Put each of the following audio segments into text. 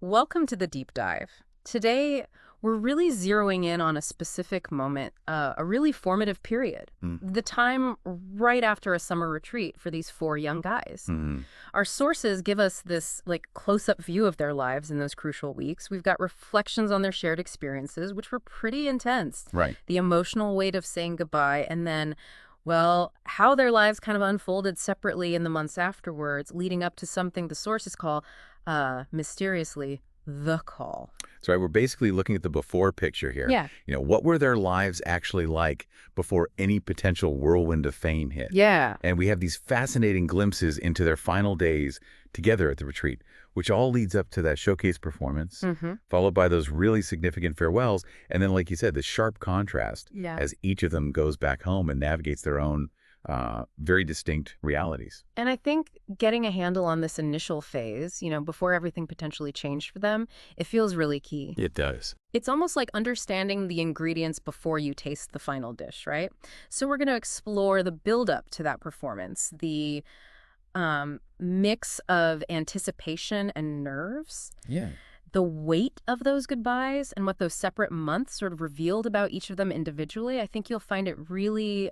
Welcome to the deep dive. Today, we're really zeroing in on a specific moment, a really formative period. Mm. The time right after a summer retreat for these four young guys. Mhm. Our sources give us this close-up view of their lives in those crucial weeks. We've got reflections on their shared experiences, which were pretty intense. Right. The emotional weight of saying goodbye, and then, well, how their lives kind of unfolded separately in the months afterwards, leading up to something the sources call, mysteriously, the call. So right, we're basically looking at the before picture here. Yeah. What were their lives actually like before any potential whirlwind of fame hit? Yeah. And we have these fascinating glimpses into their final days together at the retreat, which all leads up to that showcase performance, Mm-hmm. followed by those really significant farewells, and then, like you said, the sharp contrast Yeah. as each of them goes back home and navigates their own very distinct realities. And I think getting a handle on this initial phase, before everything potentially changed for them, it feels really key. It does. It's almost like understanding the ingredients before you taste the final dish, right? So we're going to explore the build-up to that performance, the mix of anticipation and nerves, Yeah. the weight of those goodbyes, and what those separate months sort of revealed about each of them individually. I think you'll find it really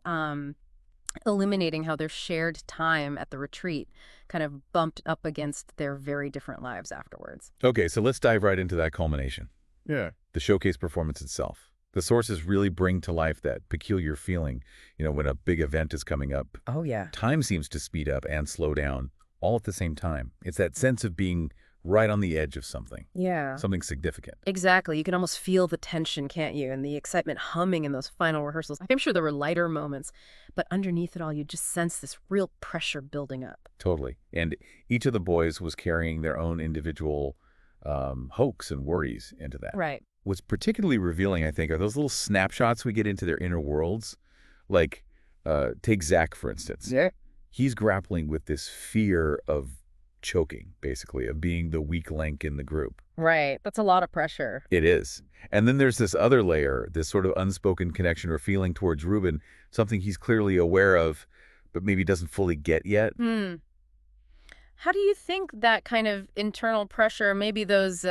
illuminating how their shared time at the retreat kind of bumped up against their very different lives afterwards. Okay, so let's dive right into that culmination. Yeah. The showcase performance itself. The sources really bring to life that peculiar feeling, when a big event is coming up. Oh, yeah. Time seems to speed up and slow down all at the same time. It's that sense of being right on the edge of something, Yeah. something significant. Exactly. You can almost feel the tension, can't you? And the excitement humming in those final rehearsals. I'm sure there were lighter moments, but underneath it all, you just sense this real pressure building up. Totally. And each of the boys was carrying their own individual hopes and worries into that. Right. What's particularly revealing, I think, are those little snapshots we get into their inner worlds. Like, take Zach, for instance. Yeah. He's grappling with this fear of choking, basically, of being the weak link in the group. Right. That's a lot of pressure. It is. And then there's this other layer, this sort of unspoken connection or feeling towards Ruben, something he's clearly aware of, but maybe doesn't fully get yet. How do you think that kind of internal pressure, maybe those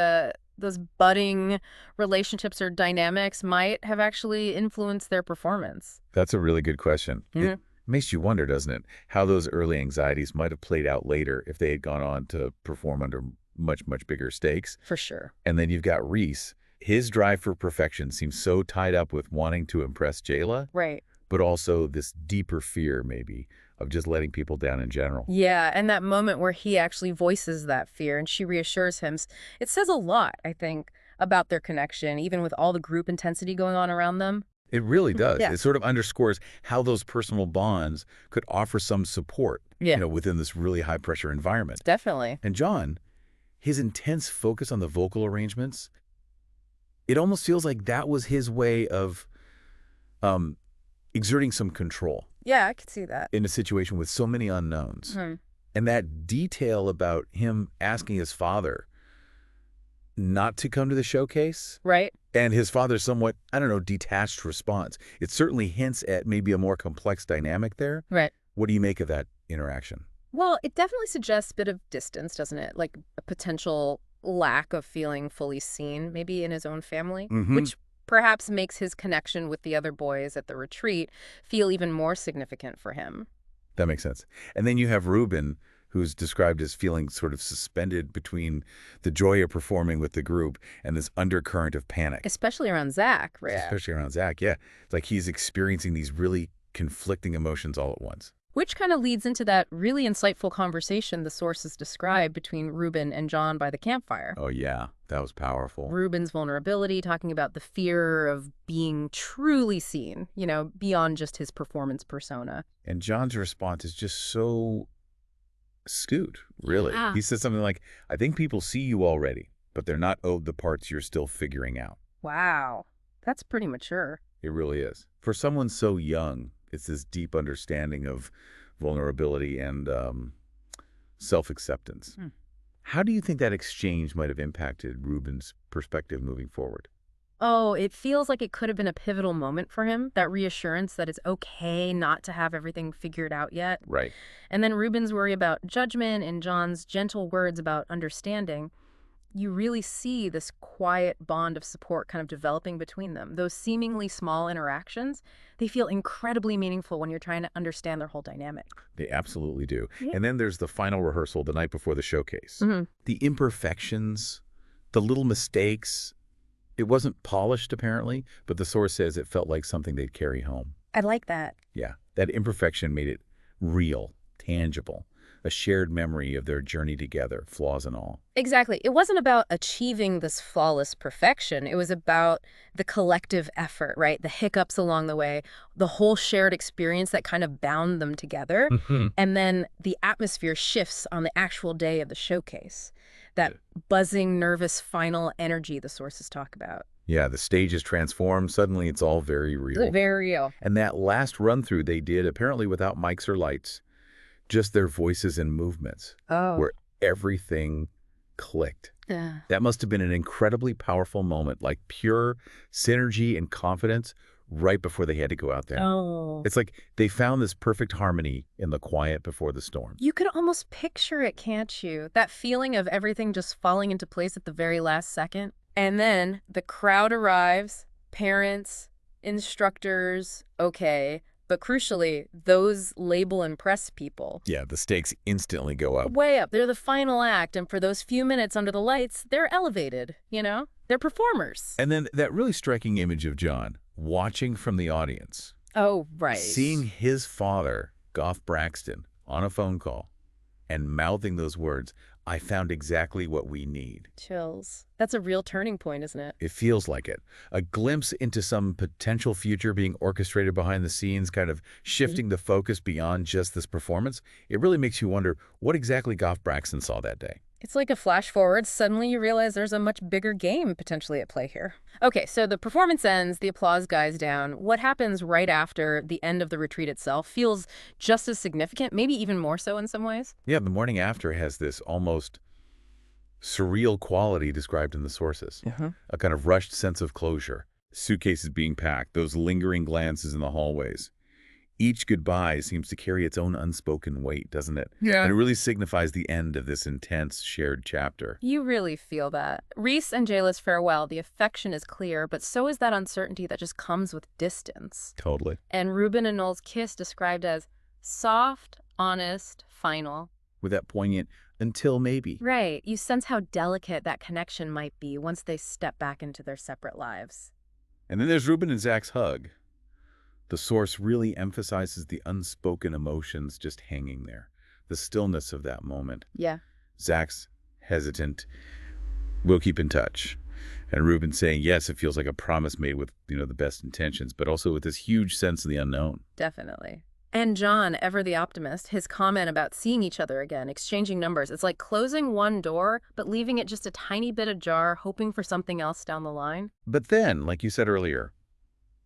budding relationships or dynamics might have actually influenced their performance? That's a really good question. Mhm. It makes you wonder, doesn't it, how those early anxieties might have played out later if they had gone on to perform under much, much bigger stakes. For sure. And then you've got Reece. His drive for perfection seems so tied up with wanting to impress Jayla, Right. but also this deeper fear, maybe, of just letting people down in general. Yeah, and that moment where he actually voices that fear and she reassures him, it says a lot, I think, about their connection, even with all the group intensity going on around them. It really does. Yeah. It sort of underscores how those personal bonds could offer some support, Yeah. within this really high-pressure environment. Definitely. And John, his intense focus on the vocal arrangements, it almost feels like that was his way of exerting some control Yeah, I could see that. in a situation with so many unknowns. Hmm. And that detail about him asking his father not to come to the showcase, Right? and his father's somewhat, I don't know, detached response. It certainly hints at maybe a more complex dynamic there. Right. What do you make of that interaction? Well, it definitely suggests a bit of distance, doesn't it? Like a potential lack of feeling fully seen, maybe in his own family, Mhm. which perhaps makes his connection with the other boys at the retreat feel even more significant for him. That makes sense. And then you have Ruben, who's described as feeling sort of suspended between the joy of performing with the group and this undercurrent of panic. Especially around Zach, right? Especially around Zach, yeah. It's like he's experiencing these really conflicting emotions all at once. Which kind of leads into that really insightful conversation the sources describe between Ruben and John by the campfire. Oh, yeah. That was powerful. Ruben's vulnerability, talking about the fear of being truly seen, beyond just his performance persona. And John's response is just so astute, really. Yeah. He says something like, I think people see you already, but they're not owed the parts you're still figuring out. Wow, that's pretty mature. It really is. For someone so young, it's this deep understanding of vulnerability and self-acceptance. How do you think that exchange might have impacted Ruben's perspective moving forward? Oh, it feels like it could have been a pivotal moment for him, that reassurance that it's okay not to have everything figured out yet. Right. And then Ruben's worry about judgment and John's gentle words about understanding. you really see this quiet bond of support kind of developing between them. Those seemingly small interactions, they feel incredibly meaningful when you're trying to understand their whole dynamic. They absolutely do. Yeah. And then there's the final rehearsal the night before the showcase. Mm-hmm. The imperfections, the little mistakes. It wasn't polished, apparently, but the source says it felt like something they'd carry home. I like that. Yeah, that imperfection made it real, tangible, a shared memory of their journey together, flaws and all. Exactly. It wasn't about achieving this flawless perfection. It was about the collective effort, right? The hiccups along the way, the whole shared experience that kind of bound them together. And then the atmosphere shifts on the actual day of the showcase. That buzzing, nervous, final energy the sources talk about. Yeah, the stage is transformed. Suddenly, it's all very real. Very real. And that last run-through they did, apparently without mics or lights, just their voices and movements, where everything clicked. Yeah. That must have been an incredibly powerful moment, like pure synergy and confidence right before they had to go out there. Oh. It's like they found this perfect harmony in the quiet before the storm. You could almost picture it, can't you? That feeling of everything just falling into place at the very last second. And then the crowd arrives, parents, instructors, okay. But crucially, those label and press people. Yeah, the stakes instantly go up. Way up. They're the final act, and for those few minutes under the lights, they're elevated, you know? They're performers. And then that really striking image of John watching from the audience. Oh, right. Seeing his father, Goff Braxton, on a phone call and mouthing those words, I found exactly what we need. Chills. That's a real turning point, isn't it? It feels like it. A glimpse into some potential future being orchestrated behind the scenes, kind of shifting the focus beyond just this performance. It really makes you wonder what exactly Goff Braxton saw that day. It's like a flash forward. Suddenly you realize there's a much bigger game potentially at play here. Okay, so the performance ends, the applause dies down. What happens right after the end of the retreat itself feels just as significant, maybe even more so in some ways. Yeah, the morning after has this almost surreal quality described in the sources. A kind of rushed sense of closure. Suitcases being packed, those lingering glances in the hallways. Each goodbye seems to carry its own unspoken weight, doesn't it? Yeah. And it really signifies the end of this intense shared chapter. You really feel that. Reece and Jayla's farewell, the affection is clear, but so is that uncertainty that just comes with distance. Totally. And Ruben and Noel's kiss described as soft, honest, final. With that poignant, until maybe. Right. You sense how delicate that connection might be once they step back into their separate lives. And then there's Ruben and Zach's hug. The source really emphasizes the unspoken emotions just hanging there, the stillness of that moment. Yeah. Zach's hesitant, we'll keep in touch. And Ruben saying, yes, it feels like a promise made with, the best intentions, but also with this huge sense of the unknown. Definitely. And John, ever the optimist, his comment about seeing each other again, exchanging numbers, it's like closing one door, but leaving it just a tiny bit ajar, hoping for something else down the line. But then, like you said earlier,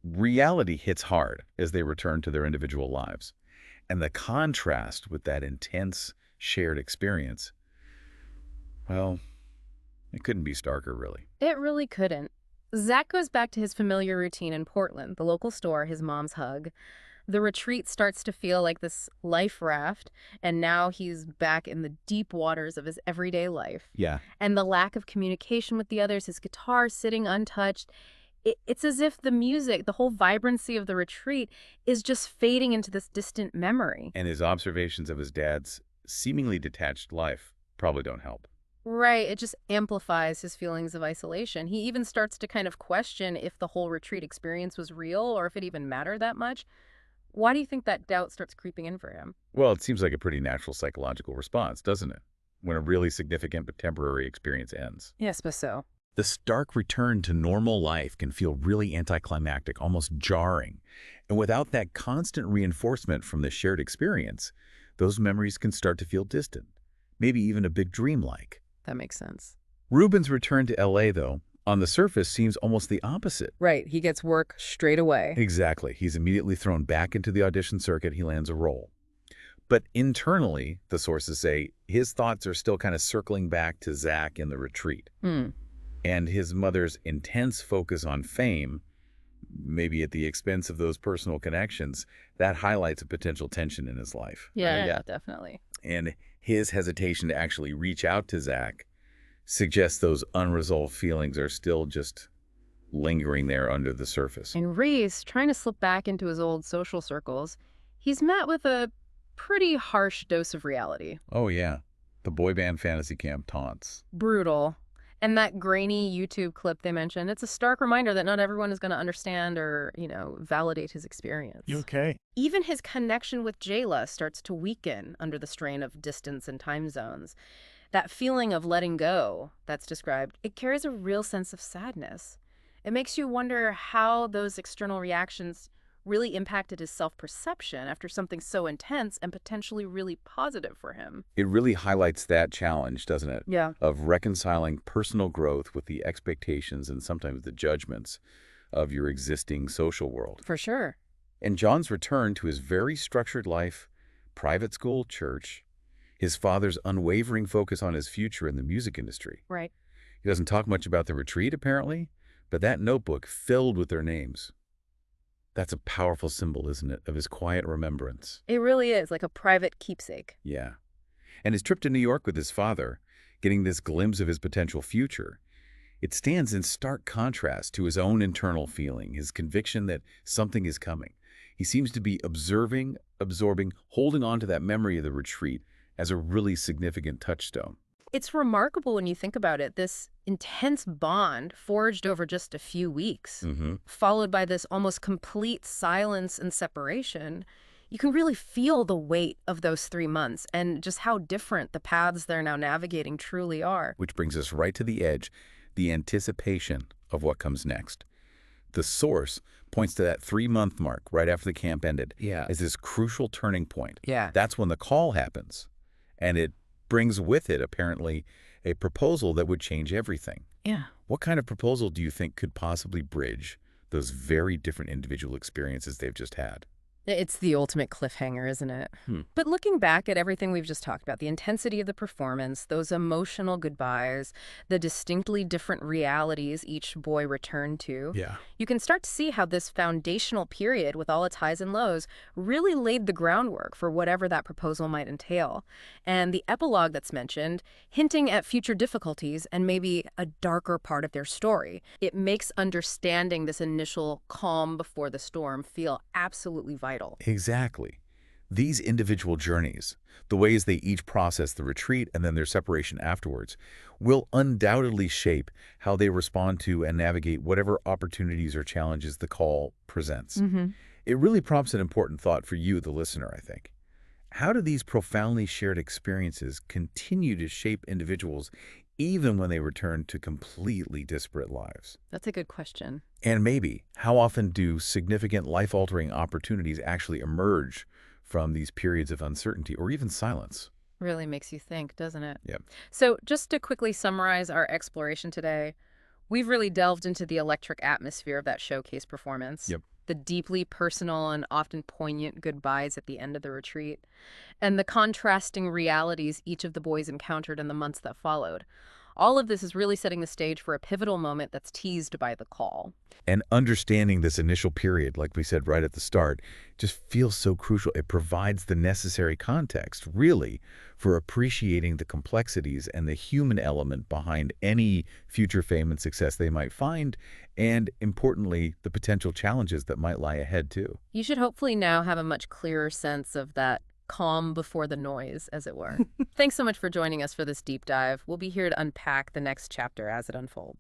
reality hits hard as they return to their individual lives. And the contrast with that intense shared experience, well, it couldn't be starker, really. It really couldn't. Zach goes back to his familiar routine in Portland, the local store, his mom's hug. The retreat starts to feel like this life raft, and now he's back in the deep waters of his everyday life. Yeah. And the lack of communication with the others, his guitar sitting untouched, it's as if the music, the whole vibrancy of the retreat is just fading into this distant memory. And his observations of his dad's seemingly detached life probably don't help. Right. It just amplifies his feelings of isolation. He even starts to kind of question if the whole retreat experience was real or if it even mattered that much. Why do you think that doubt starts creeping in for him? Well, it seems like a pretty natural psychological response, doesn't it? When a really significant but temporary experience ends. Yeah, I suppose so. The stark return to normal life can feel really anticlimactic, almost jarring. And without that constant reinforcement from the shared experience, those memories can start to feel distant, maybe even a bit dreamlike. That makes sense. Ruben's return to LA, though, on the surface seems almost the opposite. Right. He gets work straight away. Exactly. He's immediately thrown back into the audition circuit. He lands a role. But internally, the sources say, his thoughts are still kind of circling back to Zach in the retreat. And his mother's intense focus on fame, maybe at the expense of those personal connections, that highlights a potential tension in his life. Yeah, definitely. And his hesitation to actually reach out to Zach suggests those unresolved feelings are still just lingering there under the surface. And Reece, trying to slip back into his old social circles, he's met with a pretty harsh dose of reality. Oh, yeah. The boy band fantasy camp taunts. Brutal. And that grainy YouTube clip they mentioned, it's a stark reminder that not everyone is going to understand or, validate his experience. You okay? Even his connection with Jayla starts to weaken under the strain of distance and time zones. That feeling of letting go that's described, it carries a real sense of sadness. It makes you wonder how those external reactions really impacted his self-perception after something so intense and potentially really positive for him. It really highlights that challenge, doesn't it? Yeah. Of reconciling personal growth with the expectations and sometimes the judgments of your existing social world. For sure. And John's return to his very structured life, private school, church, his father's unwavering focus on his future in the music industry. Right. He doesn't talk much about the retreat, apparently, but that notebook filled with their names. That's a powerful symbol, isn't it, of his quiet remembrance. It really is, like a private keepsake. Yeah. And his trip to New York with his father, getting this glimpse of his potential future, it stands in stark contrast to his own internal feeling, his conviction that something is coming. He seems to be observing, absorbing, holding on to that memory of the retreat as a really significant touchstone. It's remarkable when you think about it, this intense bond forged over just a few weeks, followed by this almost complete silence and separation. You can really feel the weight of those 3 months and just how different the paths they're now navigating truly are. Which brings us right to the edge, the anticipation of what comes next. The source points to that 3-month mark right after the camp ended as this crucial turning point. Yeah. That's when the call happens, and it brings with it, apparently, a proposal that would change everything. Yeah. What kind of proposal do you think could possibly bridge those very different individual experiences they've just had? It's the ultimate cliffhanger, isn't it? But looking back at everything we've just talked about, the intensity of the performance, those emotional goodbyes, the distinctly different realities each boy returned to, you can start to see how this foundational period, with all its highs and lows, really laid the groundwork for whatever that proposal might entail. And the epilogue that's mentioned, hinting at future difficulties and maybe a darker part of their story. It makes understanding this initial calm before the storm feel absolutely vital. Exactly. These individual journeys, the ways they each process the retreat and then their separation afterwards, will undoubtedly shape how they respond to and navigate whatever opportunities or challenges the call presents. It really prompts an important thought for you, the listener, I think. How do these profoundly shared experiences continue to shape individuals even when they return to completely disparate lives? That's a good question. And maybe, how often do significant life-altering opportunities actually emerge from these periods of uncertainty or even silence? Really makes you think, doesn't it? Yep. So just to quickly summarize our exploration today, we've really delved into the electric atmosphere of that showcase performance. Yep. The deeply personal and often poignant goodbyes at the end of the retreat, and the contrasting realities each of the boys encountered in the months that followed. All of this is really setting the stage for a pivotal moment that's teased by the call. And understanding this initial period, like we said right at the start, just feels so crucial. It provides the necessary context, really, for appreciating the complexities and the human element behind any future fame and success they might find, and, importantly, the potential challenges that might lie ahead, too. You should hopefully now have a much clearer sense of that calm before the noise, as it were. Thanks so much for joining us for this deep dive. We'll be here to unpack the next chapter as it unfolds.